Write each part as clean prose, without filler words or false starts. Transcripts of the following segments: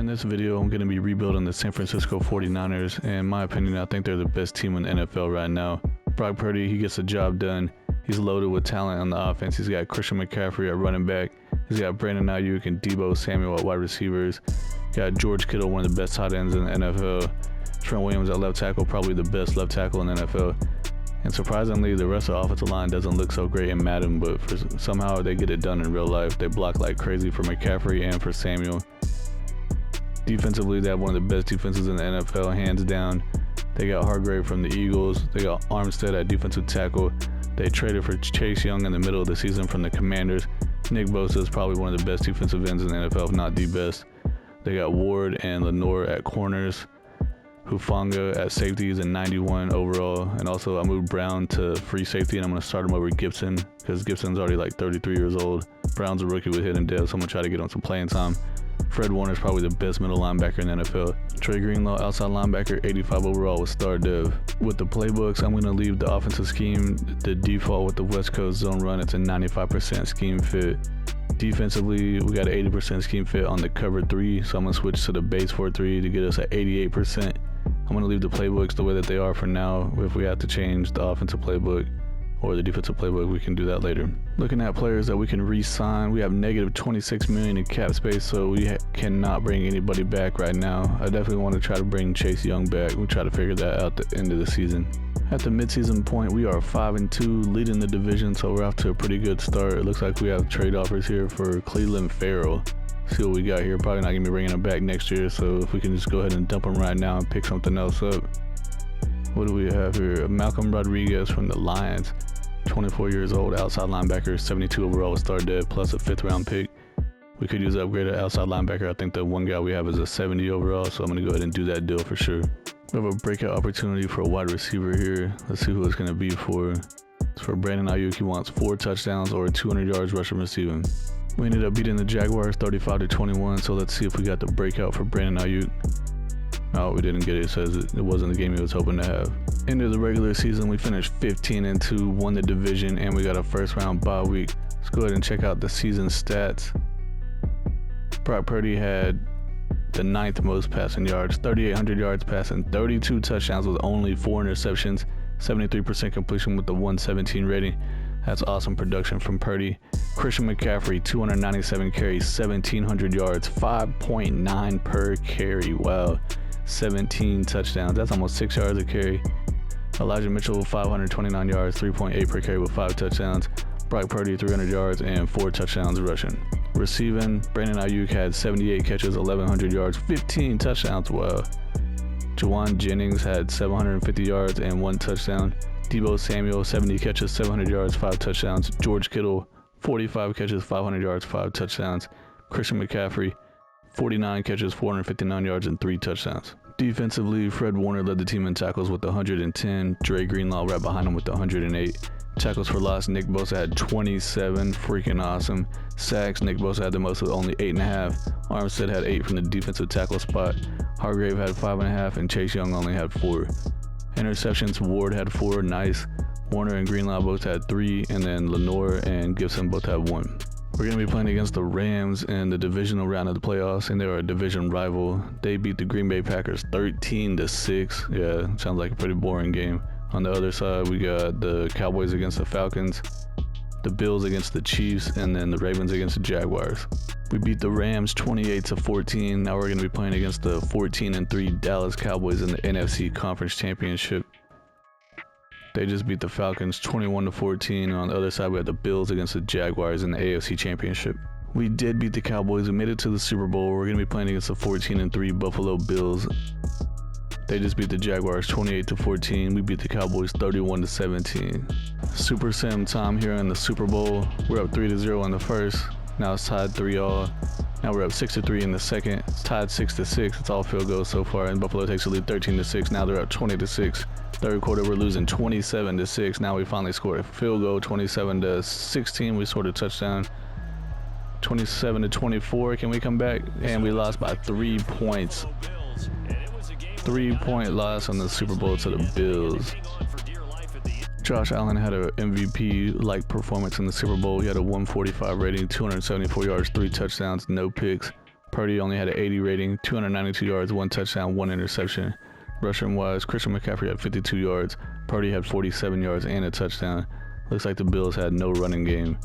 this video, I'm going to be rebuilding the San Francisco 49ers. In my opinion, I think they're the best team in the NFL right now. Brock Purdy, he gets the job done. He's loaded with talent on the offense. He's got Christian McCaffrey at running back. He's got Brandon Ayuk and Deebo Samuel at wide receivers. Got George Kittle, one of the best tight ends in the NFL. Trent Williams at left tackle, probably the best left tackle in the NFL. And surprisingly, the rest of the offensive line doesn't look so great in Madden, but somehow they get it done in real life. They block like crazy for McCaffrey and for Samuel. Defensively, they have one of the best defenses in the NFL, hands down. They got Hargrave from the Eagles. They got Armstead at defensive tackle. They traded for Chase Young in the middle of the season from the Commanders. Nick Bosa is probably one of the best defensive ends in the NFL, if not the best. They got Ward and Lenore at corners. Hufanga at safeties and 91 overall. And also I moved Brown to free safety, and I'm going to start him over Gibson because Gibson's already like 33 years old. Brown's a rookie with hidden depth, so I'm going to try to get him some playing time. Fred Warner's probably the best middle linebacker in the NFL. Trey Greenlaw, outside linebacker, 85 overall with star dev. With the playbooks, I'm going to leave the offensive scheme, the default with the West Coast zone run. It's a 95% scheme fit. Defensively, we got an 80% scheme fit on the cover 3, so I'm going to switch to the base 4-3 to get us at 88%. I'm going to leave the playbooks the way that they are for now. If we have to change the offensive playbook or the defensive playbook, we can do that later. Looking at players that we can re-sign, we have negative $26 million in cap space, so we cannot bring anybody back right now. I definitely want to try to bring Chase Young back. We'll try to figure that out at the end of the season. At the midseason point, we are 5-2, leading the division, so we're off to a pretty good start. It looks like we have trade offers here for Cleveland Farrell. See what we got here. Probably not going to be bringing him back next year, so if we can just go ahead and dump him right now and pick something else up. What do we have here? Malcolm Rodriguez from the Lions, 24 years old, outside linebacker, 72 overall with star dev, plus a 5th round pick. We could use an upgraded outside linebacker. I think the one guy we have is a 70 overall, so I'm going to go ahead and do that deal for sure. We have a breakout opportunity for a wide receiver here. Let's see who it's going to be for. It's for Brandon Ayuk. He wants 4 touchdowns or 200 yards rushing receiving. We ended up beating the Jaguars 35-21, so let's see if we got the breakout for Brandon Ayuk. No, we didn't get it. It says it wasn't the game he was hoping to have. End of the regular season, we finished 15-2, won the division, and we got a first round bye week. Let's go ahead and check out the season stats. Brock Purdy had the 9th most passing yards, 3,800 yards passing, 32 touchdowns with only 4 interceptions, 73% completion with the 117 rating. That's awesome production from Purdy. Christian McCaffrey, 297 carries, 1,700 yards, 5.9 per carry. Wow, 17 touchdowns. That's almost 6 yards a carry. Elijah Mitchell, 529 yards, 3.8 per carry with 5 touchdowns. Brock Purdy, 300 yards and 4 touchdowns rushing. Receiving, Brandon Ayuk had 78 catches, 1,100 yards, 15 touchdowns. Wow. Juwan Jennings had 750 yards and 1 touchdown. Deebo Samuel, 70 catches, 700 yards, 5 touchdowns. George Kittle, 45 catches, 500 yards, 5 touchdowns. Christian McCaffrey, 49 catches, 459 yards, and 3 touchdowns. Defensively, Fred Warner led the team in tackles with 110. Dre Greenlaw right behind him with 108. Tackles for loss, Nick Bosa had 27, freaking awesome. Sacks, Nick Bosa had the most with only 8.5. Armstead had 8 from the defensive tackle spot. Hargrave had 5.5, and Chase Young only had 4. Interceptions, Ward had 4, nice. Warner and Greenlaw both had 3, and then Lenore and Gibson both had 1. We're going to be playing against the Rams in the divisional round of the playoffs, and they are a division rival. They beat the Green Bay Packers 13-6. Yeah, sounds like a pretty boring game. On the other side, we got the Cowboys against the Falcons, the Bills against the Chiefs, and then the Ravens against the Jaguars. We beat the Rams 28-14. Now we're going to be playing against the 14-3 Dallas Cowboys in the NFC Conference Championship. They just beat the Falcons 21-14. And on the other side, we had the Bills against the Jaguars in the AFC Championship. We did beat the Cowboys. We made it to the Super Bowl. We're going to be playing against the 14-3 Buffalo Bills. They just beat the Jaguars 28-14. We beat the Cowboys 31-17. Super Sim time here in the Super Bowl. We're up 3-0 in the first. Now it's tied 3-all. Now we're up 6-3 in the second. It's tied 6-6. It's all field goals so far, and Buffalo takes the lead 13-6. Now they're up 20-6. Third quarter, we're losing 27-6. Now we finally scored a field goal, 27-16. We scored a touchdown, 27-24. Can we come back? And we lost by 3 points. 3-point loss on the Super Bowl to the Bills. Josh Allen had an MVP-like performance in the Super Bowl. He had a 145 rating, 274 yards, 3 touchdowns, no picks. Purdy only had an 80 rating, 292 yards, 1 touchdown, 1 interception. Rushing wise, Christian McCaffrey had 52 yards, Purdy had 47 yards and a touchdown. Looks like the Bills had no running game.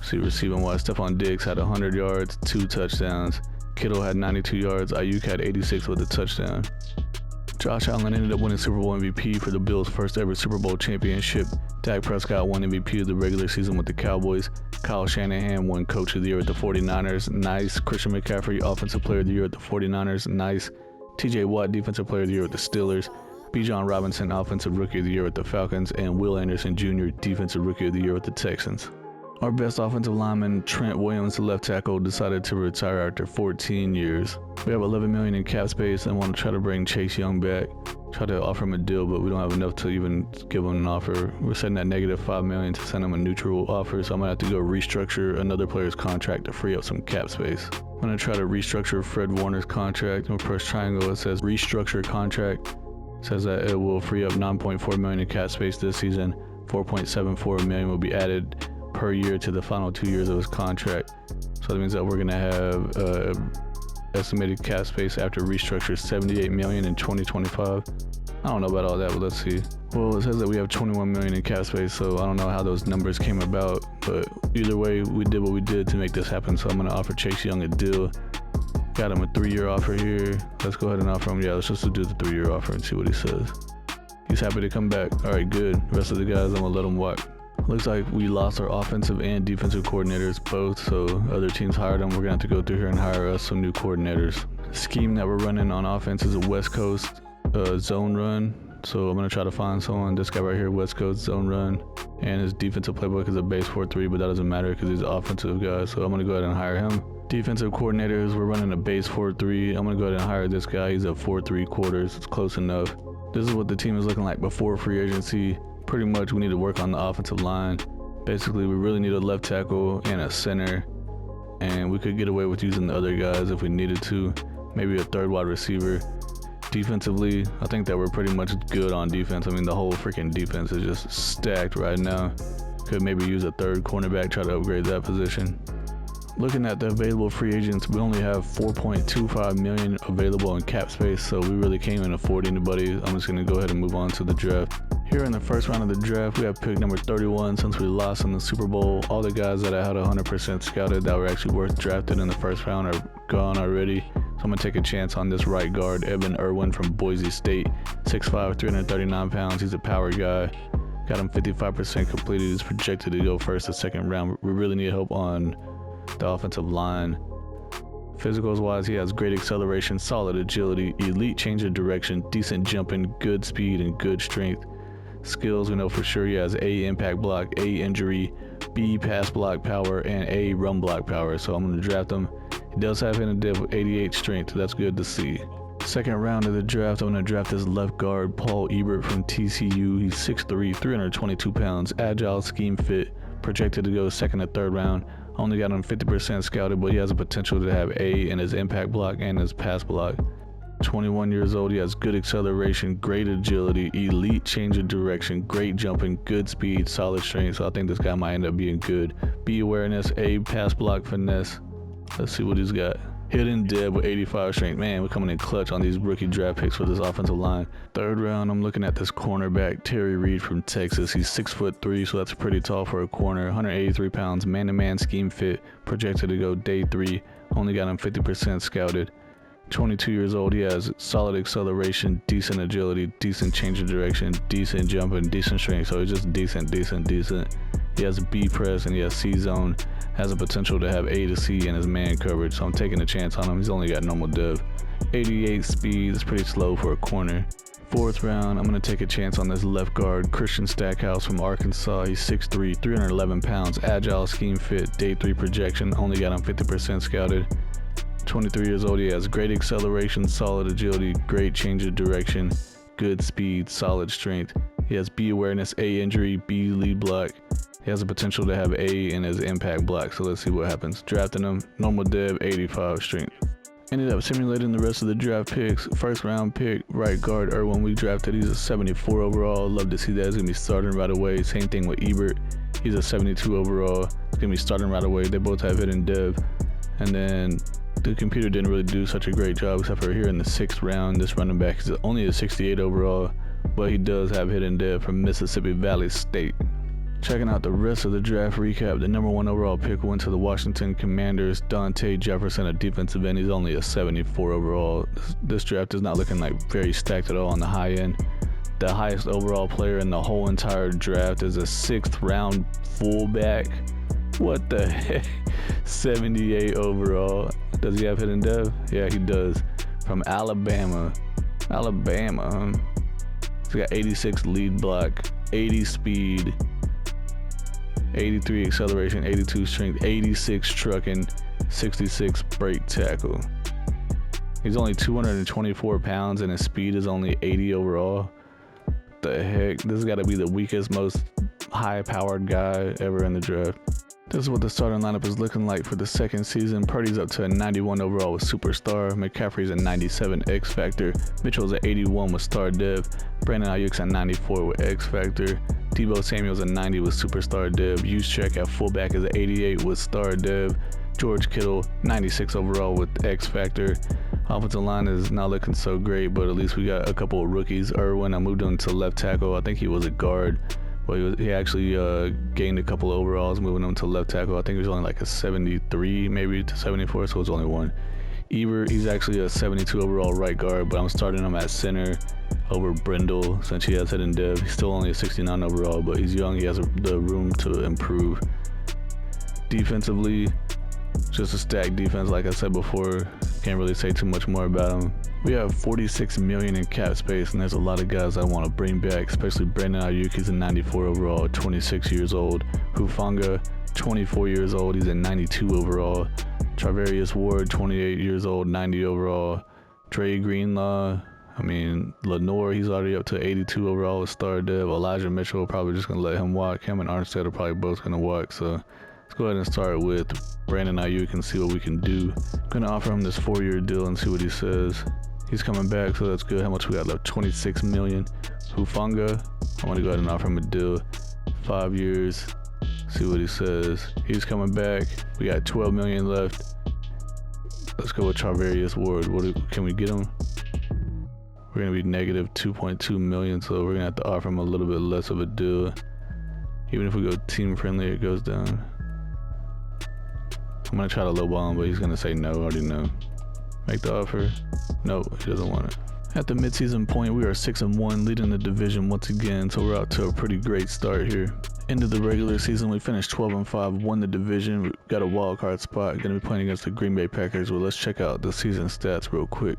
See, receiving wise, Stephon Diggs had 100 yards, 2 touchdowns. Kittle had 92 yards, Ayuk had 86 with a touchdown. Josh Allen ended up winning Super Bowl MVP for the Bills' first ever Super Bowl championship. Dak Prescott won MVP of the regular season with the Cowboys. Kyle Shanahan won Coach of the Year with the 49ers. Nice. Christian McCaffrey, Offensive Player of the Year with the 49ers. Nice. TJ Watt, Defensive Player of the Year with the Steelers. Bijan Robinson, Offensive Rookie of the Year with the Falcons. And Will Anderson Jr., Defensive Rookie of the Year with the Texans. Our best offensive lineman, Trent Williams, the left tackle, decided to retire after 14 years. We have $11 million in cap space and want to try to bring Chase Young back. Try to offer him a deal, but we don't have enough to even give him an offer. We're setting at -$5 million to send him a neutral offer, so I'm going to have to go restructure another player's contract to free up some cap space. I'm going to try to restructure Fred Warner's contract. I'm going to press triangle. It says restructure contract. It says that it will free up $9.4 million in cap space this season. $4.74 million will be added per year to the final 2 years of his contract. So that means that we're going to have estimated cap space after restructure $78 million in 2025. I don't know about all that, but let's see. Well, it says that we have $21 million in cap space, so I don't know how those numbers came about, but either way, we did what we did to make this happen. So I'm going to offer Chase Young a deal. Got him a 3-year offer here. Let's go ahead and offer him. Yeah, let's just do the 3-year offer and see what he says. He's happy to come back. All right, good. The rest of the guys, I'm going to let him walk. Looks like we lost our offensive and defensive coordinators both, so other teams hired them. We're going to have to go through here and hire us some new coordinators. The scheme that we're running on offense is a West Coast zone run, so I'm going to try to find someone. This guy right here, West Coast zone run, and his defensive playbook is a base 4-3, but that doesn't matter because he's an offensive guy, so I'm going to go ahead and hire him. Defensive coordinators, we're running a base 4-3. I'm going to go ahead and hire this guy. He's a 4-3/4. It's close enough. This is what the team is looking like before free agency. Pretty much we need to work on the offensive line. Basically, we really need a left tackle and a center, and we could get away with using the other guys if we needed to. Maybe a third wide receiver. Defensively, I think that we're pretty much good on defense. I mean, the whole freaking defense is just stacked right now. Could maybe use a third cornerback, try to upgrade that position. Looking at the available free agents, we only have $4.25 million available in cap space, so we really can't even afford anybody. I'm just going to go ahead and move on to the draft. Here in the first round of the draft, we have pick number 31. Since we lost in the Super Bowl, all the guys that I had 100% scouted that were actually worth drafted in the first round are gone already. So I'm going to take a chance on this right guard, Evan Irwin from Boise State. 6'5", 339 pounds. He's a power guy. Got him 55% completed. He's projected to go first or second round. We really need help on the offensive line. Physicals wise, he has great acceleration, solid agility, elite change of direction, decent jumping, good speed, and good strength. Skills, we know for sure he has A, impact block, A, injury, B, pass block power, and A, run block power. So I'm going to draft him. He does have hit a dip with 88 strength. That's good to see. Second round of the draft, I'm going to draft this left guard, Paul Ebert from TCU. He's 6'3", 322 pounds, agile, scheme fit, projected to go second or third round. Only got him 50% scouted, but he has a potential to have A in his impact block and his pass block. 21 years old, he has good acceleration, great agility, elite change of direction, great jumping, good speed, solid strength. So I think this guy might end up being good. B awareness, A pass block finesse. Let's see what he's got. Hidden deb with 85 strength. Man, we're coming in clutch on these rookie draft picks for this offensive line. Third round, I'm looking at this cornerback, Terry Reed from Texas. He's 6'3", so that's pretty tall for a corner. 183 pounds, man-to-man scheme fit, projected to go day 3. Only got him 50% scouted. 22 years old, he has solid acceleration, decent agility, decent change of direction, decent jumping, decent strength. So he's just decent. He has a B press and he has C zone. Has a potential to have A to C in his man coverage. So I'm taking a chance on him. He's only got normal dev. 88 speed, that's pretty slow for a corner. Fourth round, I'm going to take a chance on this left guard, Christian Stackhouse from Arkansas. He's 6'3", 311 pounds, agile, scheme fit, day 3 projection. Only got him 50% scouted. 23 years old, he has great acceleration, solid agility, great change of direction, good speed, solid strength. He has B awareness, A injury, B lead block. He has the potential to have A in his impact block, so let's see what happens. Drafting him, normal dev, 85 strength. Ended up simulating the rest of the draft picks. First round pick, right guard Irwin, we drafted. He's a 74 overall. Love to see that. He's going to be starting right away. Same thing with Ebert. He's a 72 overall. He's going to be starting right away. They both have hidden dev. And then The computer didn't really do such a great job except for here in the 6th round. This running back is only a 68 overall, but he does have hit and dead from Mississippi Valley State. Checking out the rest of the draft recap, the number 1 overall pick went to the Washington Commanders. Dante Jefferson, a defensive end. He's only a 74 overall. This draft is not looking like very stacked at all on the high end. The highest overall player in the whole entire draft is a 6th round fullback. What the heck? 78 overall. Does he have hidden dev? Yeah, he does. From Alabama. He's got 86 lead block, 80 speed, 83 acceleration, 82 strength, 86 trucking, 66 break tackle. He's only 224 pounds and his speed is only 80 overall. The heck? This has got to be the weakest, most high-powered guy ever in the draft. This is what the starting lineup is looking like for the second season. Purdy's up to a 91 overall with Superstar. McCaffrey's a 97 X Factor. Mitchell's at 81 with Star Dev. Brandon Ayuk's at 94 with X Factor. Deebo Samuel's at 90 with Superstar Dev. Juszczyk at fullback is at 88 with Star Dev. George Kittle, 96 overall with X Factor. Offensive line is not looking so great, but at least we got a couple of rookies. Irwin, I moved him to left tackle. I think he was a guard. Well, he actually gained a couple of overalls, moving him to left tackle. I think he was only like a 73, maybe to 74, so it was only one. Ebert, he's actually a 72 overall right guard, but I'm starting him at center over Brindle since he has hidden dev. He's still only a 69 overall, but he's young. He has the room to improve. Defensively, just a stacked defense, like I said before. Can't really say too much more about him. We have $46 million in cap space, and there's a lot of guys I want to bring back, especially Brandon Ayuk. He's a 94 overall, 26 years old. Hufanga, 24 years old. He's a 92 overall. Charvarius Ward, 28 years old, 90 overall. Dre Greenlaw, Lenore, he's already up to 82 overall with Star Dev. Elijah Mitchell, probably just going to let him walk. Him and Armstead are probably both going to walk, so let's go ahead and start with Brandon Ayuk and see what we can do. I'm going to offer him this 4-year deal and see what he says. He's coming back, so that's good. How much we got left? $26 million. Hufanga, I want to go ahead and offer him a deal. 5 years. See what he says. He's coming back. We got $12 million left. Let's go with Charvarius Ward. Can we get him? We're going to be negative $2.2 million, so we're going to have to offer him a little bit less of a deal. Even if we go team friendly, it goes down. I'm going to try to lowball him, but he's going to say no. I already know. Make the offer. No, he doesn't want it. At the midseason point, we are 6-1, leading the division once again, so we're out to a pretty great start here. End of the regular season, we finished 12-5, won the division, we got a wild card spot, going to be playing against the Green Bay Packers. Well, let's check out the season stats real quick.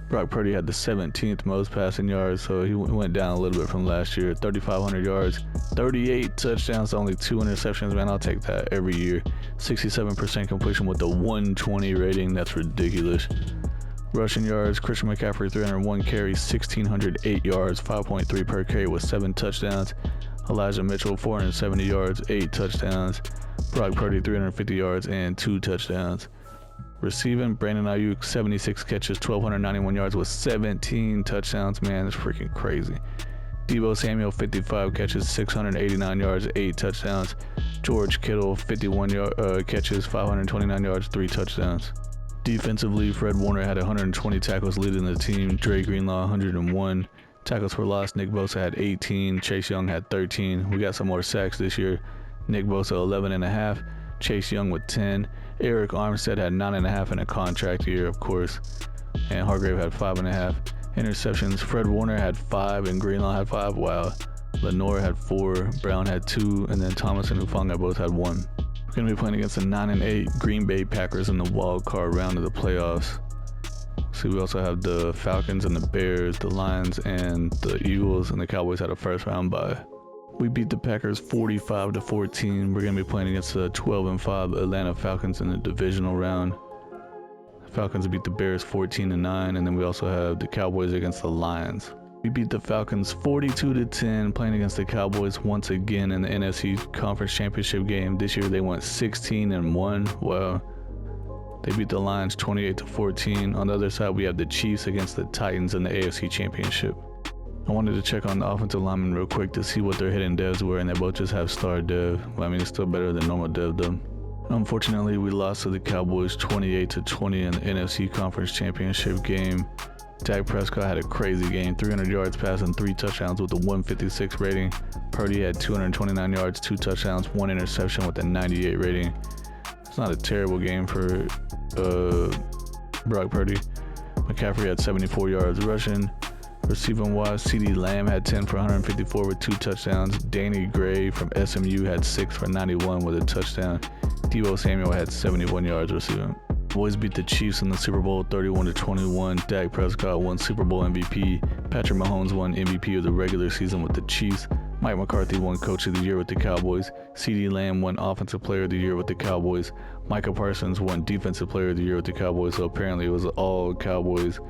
Brock Purdy had the 17th most passing yards, so he went down a little bit from last year. 3,500 yards, 38 touchdowns, only 2 interceptions. Man, I'll take that every year. 67% completion with a 120 rating. That's ridiculous. Rushing yards, Christian McCaffrey 301 carries, 1,608 yards, 5.3 per carry with 7 touchdowns. Elijah Mitchell 470 yards, 8 touchdowns. Brock Purdy 350 yards and 2 touchdowns. Receiving, Brandon Ayuk 76 catches, 1,291 yards with 17 touchdowns. Man, that's freaking crazy. Deebo Samuel 55 catches, 689 yards, 8 touchdowns. George Kittle 51 catches, 529 yards, 3 touchdowns. Defensively, Fred Warner had 120 tackles leading the team. Dre Greenlaw 101 tackles for loss. Nick Bosa had 18. Chase Young had 13. We got some more sacks this year. Nick Bosa 11.5. Chase Young with 10. Eric Armstead had 9.5 in a contract year, of course. And Hargrave had 5.5. Interceptions, Fred Warner had 5 and Greenlaw had 5. Wow. Lenore had 4. Brown had 2. And then Thomas and Hufanga both had 1. We're going to be playing against the 9-8 Green Bay Packers in the wild card round of the playoffs. See, we also have the Falcons and the Bears, the Lions and the Eagles, and the Cowboys had a first round bye. We beat the Packers 45-14. We're going to be playing against the 12-5 Atlanta Falcons in the divisional round. Falcons beat the Bears 14-9, and then we also have the Cowboys against the Lions. We beat the Falcons 42-10, playing against the Cowboys once again in the NFC Conference Championship game. This year they went 16-1. Wow. They beat the Lions 28-14. On the other side, we have the Chiefs against the Titans in the AFC Championship. I wanted to check on the offensive linemen real quick to see what their hidden devs were, and they both just have star dev. Well, it's still better than normal dev though. Unfortunately, we lost to the Cowboys 28-20 in the NFC Conference Championship game. Dak Prescott had a crazy game, 300 yards passing, 3 touchdowns with a 156 rating. Purdy had 229 yards, 2 touchdowns, 1 interception with a 98 rating. It's not a terrible game for Brock Purdy. McCaffrey had 74 yards rushing. Receiving wise, CeeDee Lamb had 10 for 154 with 2 touchdowns. Danny Gray from SMU had 6 for 91 with a touchdown. Deebo Samuel had 71 yards receiving. Boys beat the Chiefs in the Super Bowl 31-21. Dak Prescott won Super Bowl MVP. Patrick Mahomes won MVP of the regular season with the Chiefs. Mike McCarthy won Coach of the Year with the Cowboys. CeeDee Lamb won Offensive Player of the Year with the Cowboys. Micah Parsons won Defensive Player of the Year with the Cowboys, so apparently it was all Cowboys.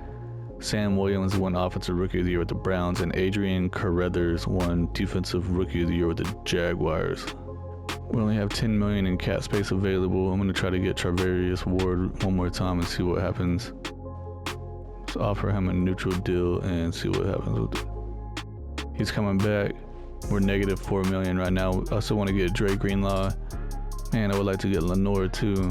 Sam Williams won Offensive Rookie of the Year with the Browns, and Adrian Carruthers won Defensive Rookie of the Year with the Jaguars. We only have $10 million in cap space available. I'm going to try to get Charvarius Ward one more time and see what happens. Let's offer him a neutral deal and see what happens with it. He's coming back. We're negative $4 million right now. I also want to get Dre Greenlaw, and I would like to get Lenore too.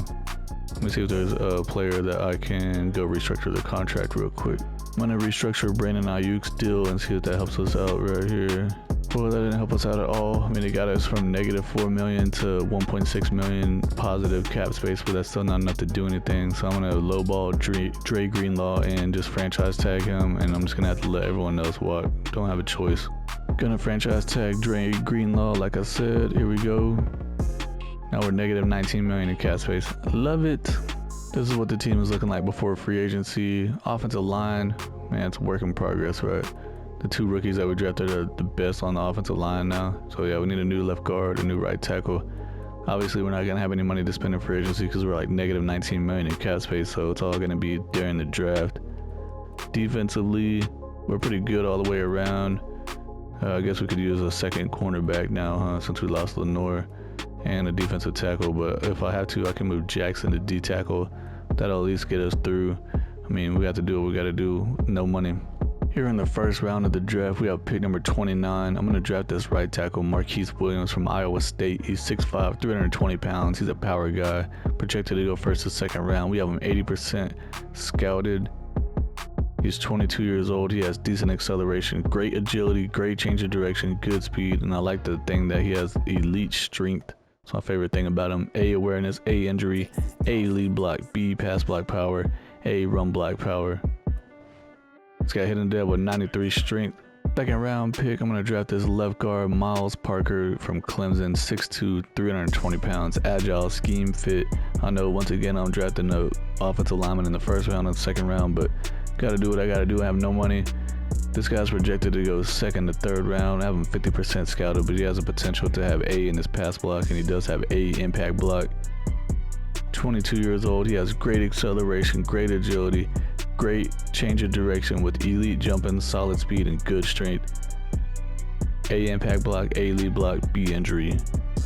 Let me see if there's a player that I can go restructure the contract real quick. I'm going to restructure Brandon Ayuk's deal and see if that helps us out right here. Well, that didn't help us out at all. I mean, it got us from negative $4 million to $1.6 million positive cap space, but that's still not enough to do anything. So I'm going to lowball Dre Greenlaw and just franchise tag him, and I'm just going to have to let everyone else walk. Don't have a choice. Gonna franchise tag Dre Greenlaw, like I said. Here we go. Now we're negative $19 million in cap space. Love it. This is what the team was looking like before free agency. Offensive line, man, it's a work in progress, right? The 2 rookies that we drafted are the best on the offensive line now. So yeah, we need a new left guard, a new right tackle. Obviously, we're not gonna have any money to spend in free agency because we're like negative $19 million in cap space. So it's all gonna be during the draft. Defensively, we're pretty good all the way around. I guess we could use a second cornerback now, huh? Since we lost Lenore, and a defensive tackle. But if I have to, I can move Jackson to D tackle. That'll at least get us through. I mean, we got to do what we got to do. No money. Here in the first round of the draft, we have pick number 29. I'm going to draft this right tackle, Marquise Williams from Iowa State. He's 6'5", 320 pounds. He's a power guy. Projected to go first or second round. We have him 80% scouted. He's 22 years old. He has decent acceleration, great agility, great change of direction, good speed, and I like the thing that he has elite strength. It's my favorite thing about him. A, awareness, A, injury, A, lead block, B, pass block power, A, run block power. He's got hidden depth with 93 strength. Second round pick, I'm going to draft this left guard, Miles Parker from Clemson, 6'2", 320 pounds, agile, scheme fit. I know once again I'm drafting the offensive lineman in the first round and second round, but gotta do what I gotta do. I have no money. This guy's projected to go second to third round. I have him 50% scouted, but he has a potential to have A in his pass block, and he does have A impact block. 22 years old. He has great acceleration, great agility, great change of direction with elite jumping, solid speed, and good strength. A impact block, A lead block, B injury.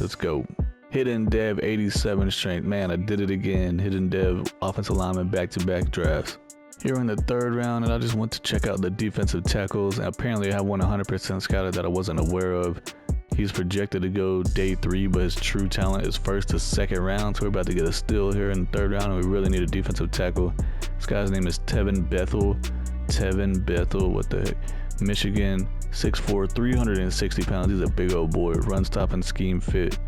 Let's go. Hidden Dev, 87 strength. Man, I did it again. Hidden Dev, offensive lineman, back-to-back drafts. Here in the third round, and I just went to check out the defensive tackles. And apparently I have one 100% scouted that I wasn't aware of. He's projected to go day 3, but his true talent is first to second round. So we're about to get a steal here in the third round, and we really need a defensive tackle. This guy's name is Tevin Bethel. Tevin Bethel, what the heck? Michigan, 6'4", 360 pounds. He's a big old boy. Run, stop, and scheme fit.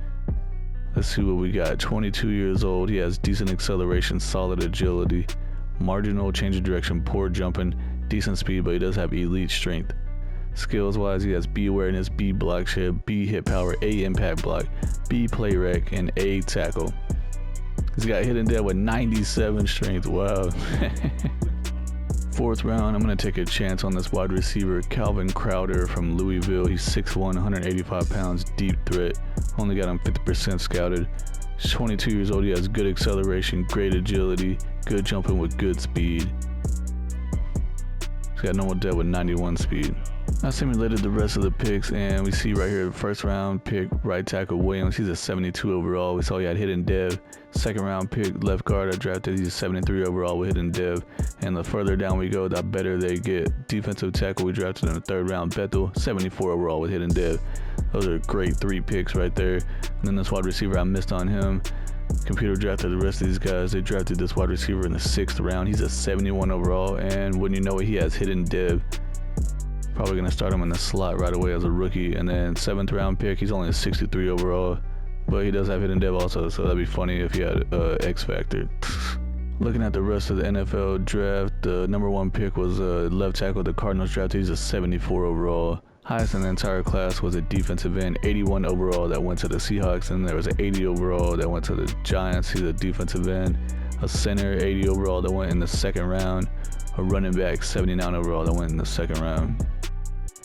Let's see what we got. 22 years old. He has decent acceleration, solid agility, marginal change of direction, poor jumping, decent speed, but he does have elite strength. Skills wise, he has B awareness, B block shed, B hit power, A impact block, B play rec, and A tackle. He's got hidden depth with 97 strength. Wow. Fourth round, I'm going to take a chance on this wide receiver, Calvin Crowder from Louisville. He's 6'1", 185 pounds, deep threat. Only got him 50% scouted. He's 22 years old. He has good acceleration, great agility, good jumping with good speed. He's got normal depth with 91 speed. I simulated the rest of the picks, and we see right here the first round pick, right tackle Williams. He's a 72 overall. We saw he had hidden dev. Second round pick, left guard I drafted. He's a 73 overall with hidden dev. And the further down we go, the better they get. Defensive tackle we drafted in the third round, Bethel, 74 overall with hidden dev. Those are great 3 picks right there. And then this wide receiver, I missed on him. Computer drafted the rest of these guys. They drafted this wide receiver in the 6th round. He's a 71 overall, and wouldn't you know it, he has hidden dev. Probably gonna start him in the slot right away as a rookie. And then 7th round pick, he's only a 63 overall, but he does have hidden dev also, so that'd be funny if he had X Factor. Looking at the rest of the NFL draft, the number 1 pick was left tackle the Cardinals drafted. He's a 74 overall. Highest in the entire class was a defensive end, 81 overall that went to the Seahawks, and there was an 80 overall that went to the Giants. He's a defensive end. A center, 80 overall that went in the 2nd round. A running back, 79 overall that went in the 2nd round.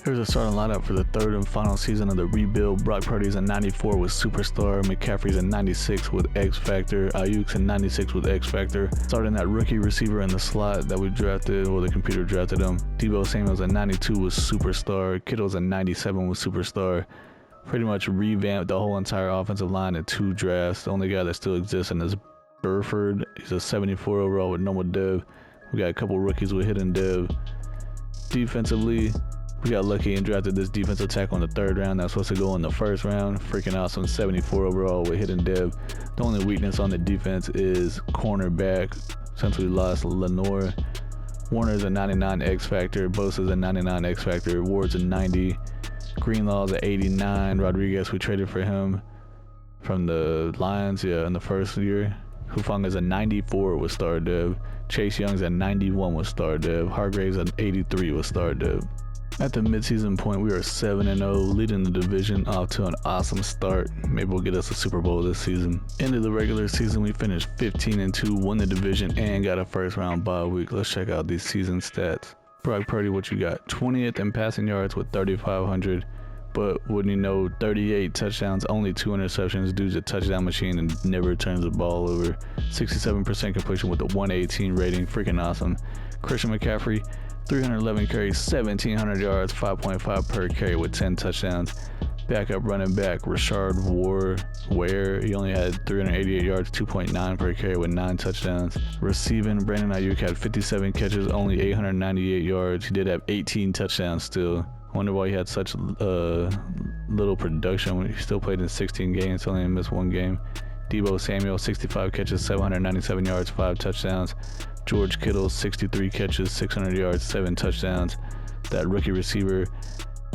Here's a starting lineup for the 3rd and final season of the rebuild. Brock Purdy's a 94 with Superstar. McCaffrey's a 96 with X Factor. Ayuk's a 96 with X Factor. Starting that rookie receiver in the slot that we drafted, well, the computer drafted him. Deebo Samuel's a 92 with Superstar. Kittle's a 97 with Superstar. Pretty much revamped the whole entire offensive line in 2 drafts. The only guy that still exists in is Burford. He's a 74 overall with normal dev. We got a couple rookies with hidden dev. Defensively, we got lucky and drafted this defensive tackle in the 3rd round. That's supposed to go in the 1st round. Freaking awesome, 74 overall with hidden dev. The only weakness on the defense is cornerback, since we lost Lenore. Warner's a 99 X Factor. Bosa's a 99 X Factor. Ward's a 90. Greenlaw's a 89. Rodriguez, we traded for him from the Lions, in the 1st year. Hufanga's a 94 with star dev. Chase Young's a 91 with star dev. Hargrave's an 83 with star dev. At the midseason point, we are 7-0, leading the division, off to an awesome start. Maybe we'll get us a Super Bowl this season. End of the regular season, we finished 15-2, won the division, and got a 1st round bye week. Let's check out these season stats. Brock Purdy, what you got? 20th in passing yards with 3,500, but wouldn't you know, 38 touchdowns, only 2 interceptions. Dude's a touchdown machine and never turns the ball over. 67% completion with a 118 rating, freaking awesome. Christian McCaffrey, 311 carries, 1,700 yards, 5.5 per carry with 10 touchdowns. Backup running back, Rashard Ware, he only had 388 yards, 2.9 per carry with 9 touchdowns. Receiving, Brandon Ayuk had 57 catches, only 898 yards. He did have 18 touchdowns still. I wonder why he had such little production when he still played in 16 games, only missed 1 game. Deebo Samuel, 65 catches, 797 yards, 5 touchdowns. George Kittle, 63 catches, 600 yards, 7 touchdowns. That rookie receiver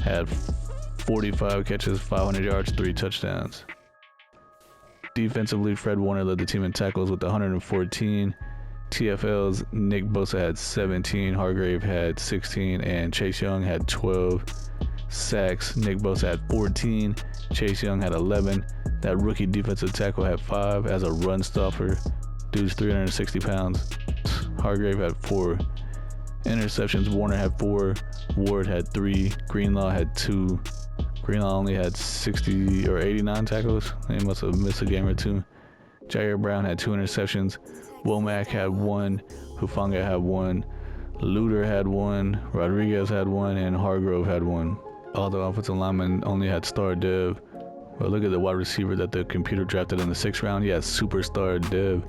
had 45 catches, 500 yards, 3 touchdowns. Defensively, Fred Warner led the team in tackles with 114. TFL's Nick Bosa had 17, Hargrave had 16, and Chase Young had 12. Sacks, Nick Bosa had 14, Chase Young had 11. That rookie defensive tackle had 5 as a run stopper. Dude's 360 pounds. Hargrave had 4. Interceptions, Warner had 4, Ward had 3, Greenlaw had 2. Greenlaw only had 60 or 89 tackles. He must have missed a game or 2. Jair Brown had 2 interceptions. Womack had 1. Hufanga had 1. Luter had 1. Rodriguez had 1. And Hargrove had 1. All the offensive linemen only had star dev. But look at the wide receiver that the computer drafted in the 6th round. He has superstar dev.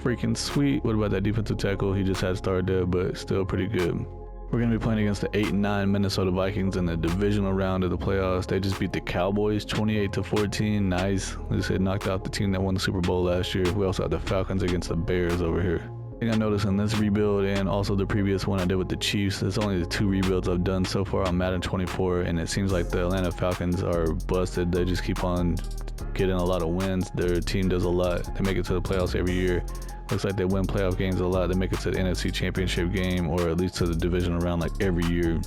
Freaking sweet. What about that defensive tackle? He just had star dev, but still pretty good. We're going to be playing against the 8-9 Minnesota Vikings in the divisional round of the playoffs. They just beat the Cowboys 28-14. Nice. They just had knocked out the team that won the Super Bowl last year. We also had the Falcons against the Bears over here. I think I noticed in this rebuild and also the previous one I did with the Chiefs, there's only the 2 rebuilds I've done so far on Madden 24, and it seems like the Atlanta Falcons are busted. They just keep on getting a lot of wins. Their team does a lot. They make it to the playoffs every year. Looks like they win playoff games a lot. They make it to the NFC Championship game, or at least to the divisional round like every year.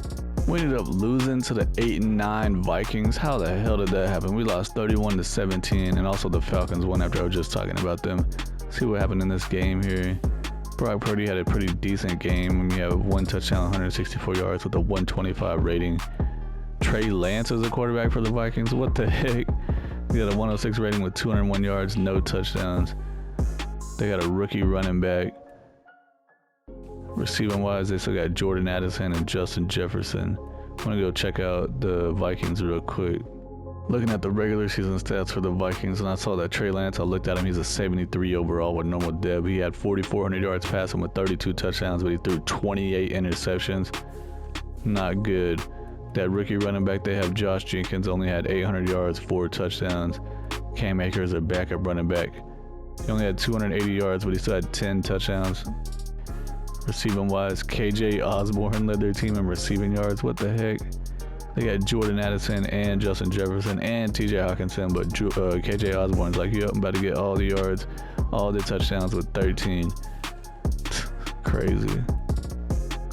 We ended up losing to the 8-9 Vikings. How the hell did that happen? We lost 31-17, and also the Falcons won after I was just talking about them. See what happened in this game here. Brock Purdy had a pretty decent game. When you have 1 touchdown, 164 yards with a 125 rating. Trey Lance is a quarterback for the Vikings. What the heck? He got a 106 rating with 201 yards, no touchdowns. They got a rookie running back. Receiving wise, they still got Jordan Addison and Justin Jefferson. I'm gonna go check out the Vikings real quick. Looking at the regular season stats for the Vikings, and I saw that Trey Lance, I looked at him, he's a 73 overall with normal dev. He had 4,400 yards passing with 32 touchdowns, but he threw 28 interceptions. Not good. That rookie running back they have, Josh Jenkins, only had 800 yards, 4 touchdowns. Cam Akers, their backup running back, He only had 280 yards, but he still had 10 touchdowns. Receiving wise, KJ Osborne led their team in receiving yards. What the heck? They got Jordan Addison and Justin Jefferson and TJ Hawkinson, but KJ Osborne's like, yep, I'm about to get all the yards, all the touchdowns with 13. Crazy.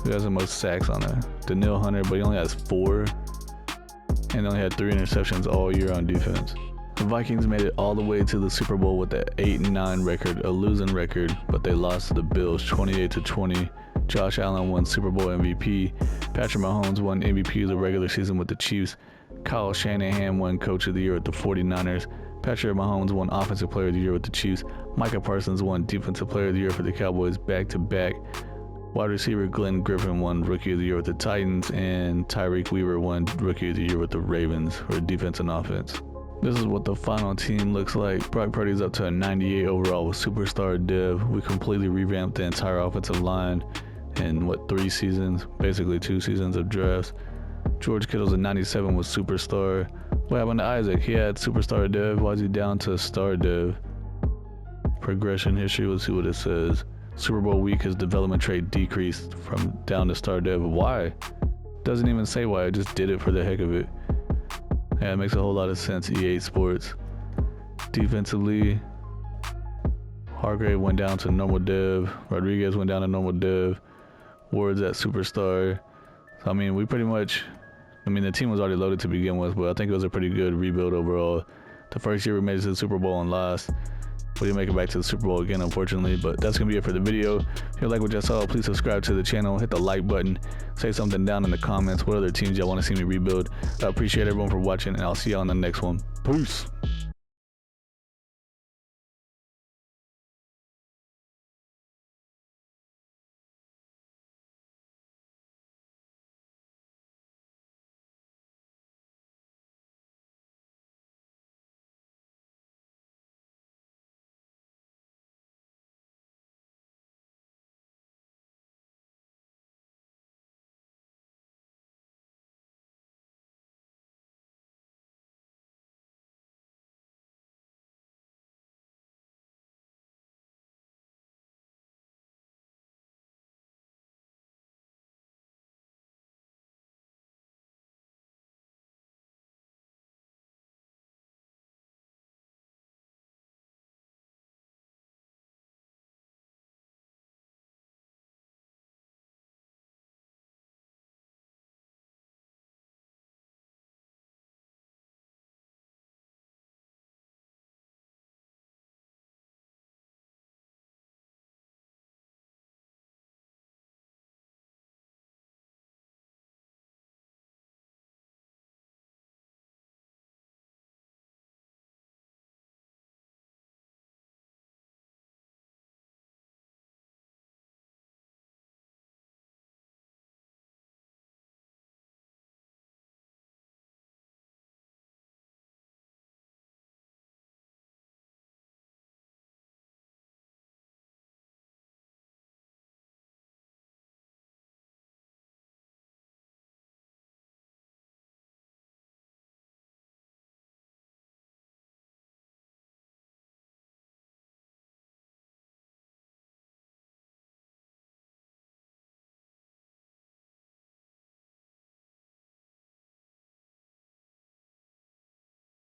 Who has the most sacks on there? Daniil Hunter, but he only has 4. And only had 3 interceptions all year on defense. The Vikings made it all the way to the Super Bowl with an 8-9 record, a losing record, but they lost to the Bills 28-20. Josh Allen won Super Bowl MVP. Patrick Mahomes won MVP of the regular season with the Chiefs. Kyle Shanahan won Coach of the Year with the 49ers. Patrick Mahomes won Offensive Player of the Year with the Chiefs. Micah Parsons won Defensive Player of the Year for the Cowboys back-to-back. Wide receiver Glenn Griffin won Rookie of the Year with the Titans, and Tyreek Weaver won Rookie of the Year with the Ravens for defense and offense. This is what the final team looks like. Brock Purdy's up to a 98 overall with superstar dev. We completely revamped the entire offensive line in 3 seasons, basically 2 seasons of drafts. George Kittle's a 97 with superstar. What happened to Isaac? He had superstar dev. Why is he down to star dev? Progression history, let's see what it says. Super Bowl week, his development trait decreased from down to star dev. Why? Doesn't even say why, I just did it for the heck of it. Yeah, it makes a whole lot of sense, EA Sports. Defensively, Hargrave went down to normal dev. Rodriguez went down to normal dev. Ward's at superstar. So, I mean, the team was already loaded to begin with, but I think it was a pretty good rebuild overall. The first year we made it to the Super Bowl and lost. We didn't make it back to the Super Bowl again, unfortunately, but that's going to be it for the video. If you like what you saw, please subscribe to the channel, hit the like button, say something down in the comments, what other teams y'all want to see me rebuild. I appreciate everyone for watching, and I'll see y'all on the next one. Peace.